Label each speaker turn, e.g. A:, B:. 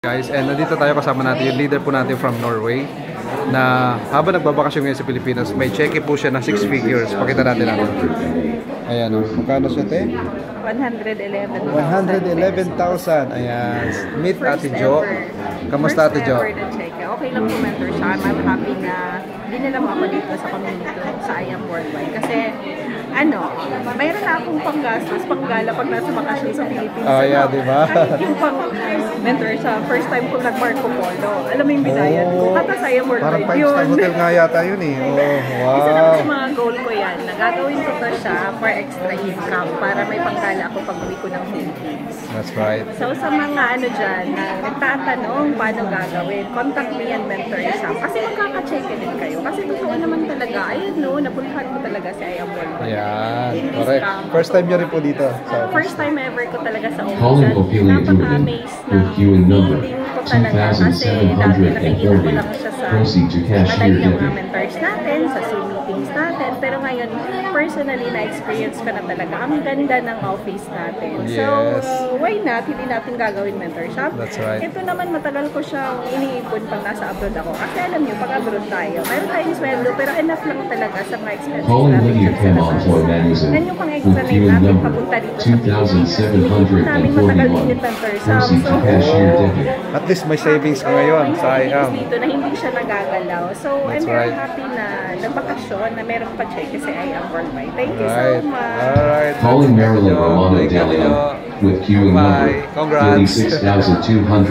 A: Guys, and nandito tayo kasama natin yung leader po natin from Norway na habang nagbabakasyon ngayon sa Pilipinas, may cheque po siya na 6 figures. Pakita natin natin. Ayan o. Magkano siya, te?
B: 111,000.
A: 111,000. Ayan. Meet Ate Jo. Kamusta Ate Jo?
B: Okay lang po, mentor siya. I'm happy na dinala mo ako dito sa community sa I Am Worldwide. Kasi mayroon na akong panggastos, panggala pag nasa bakasyon sa Philippines.
A: Oh, yeah, di ba?
B: Yung mentor siya, first time ko nag-Marco Polo. Alam mo yung binayad ko. Kata sa I Am Worldwide
A: parang 5-star hotel nga yata yun eh. Oh, wow.
B: Isa naman sa mga goal ko yan, nagagawin ko to siya for extra income para may panggala ako pag uwi ko ng Philippines.
A: That's right.
B: So sa mga dyan na nagtatanong paano gagawin, contact me and mentor siya. Kasi magkaka-check din kayo. Kasi totoo naman talaga, ayun no, napuntahan ko talaga si I Am Worldwide.
A: Ayan. Correct. First time nyo rin po dito.
B: First time ever ko talaga sa
C: Calling
B: Ophilia.
C: Ophelia
B: Napaka-amaze na
C: queuing number
B: feeling ko talaga kasi dati nakikita ko lang siya sa
C: Proceed to cashier
B: madali ng mga
C: debit.
B: mentors natin, sa Zoom meetings natin. Pero ngayon, personally na-experience ko na talaga. Ang ganda ng office natin. So,
A: Yes.
B: why not? Hindi natin gagawin mentorship.
A: That's right.
B: Ito naman matagal ko siyang iniipon pag nasa abroad ako. Kasi alam niyo, pag abroad tayo, mayroon tayong sweldo, pero enough lang talaga sa mga expenses
C: Calling
B: natin.
C: Lydia
B: sa
C: Kim
B: labas.
C: Employ Magazine
B: Yan yung pang extra
C: with
B: rate
C: queuing
B: natin
C: number
B: papunta dito sa Pilipinas. Iniipon namin matagal din
C: 2,741.
B: yung mentorship.
C: Proceed to
B: So,
C: cashier debit.
A: At least may savings ka ngayon sa I Am.
B: dito na hindi siya nagagalaw. So, I'm
A: That's
B: very
A: right.
B: happy na nagbakasyon na meron pa check kasi I Am Worldwide. Thank you so
A: Right.
B: much.
A: Alright.
C: Calling Marilyn
A: Thank you.
C: Romano
A: Thank you,
C: de
A: Ate Jo.
C: Leon with queuing
A: Bye.
C: number
A: Congrats.
C: 36,200.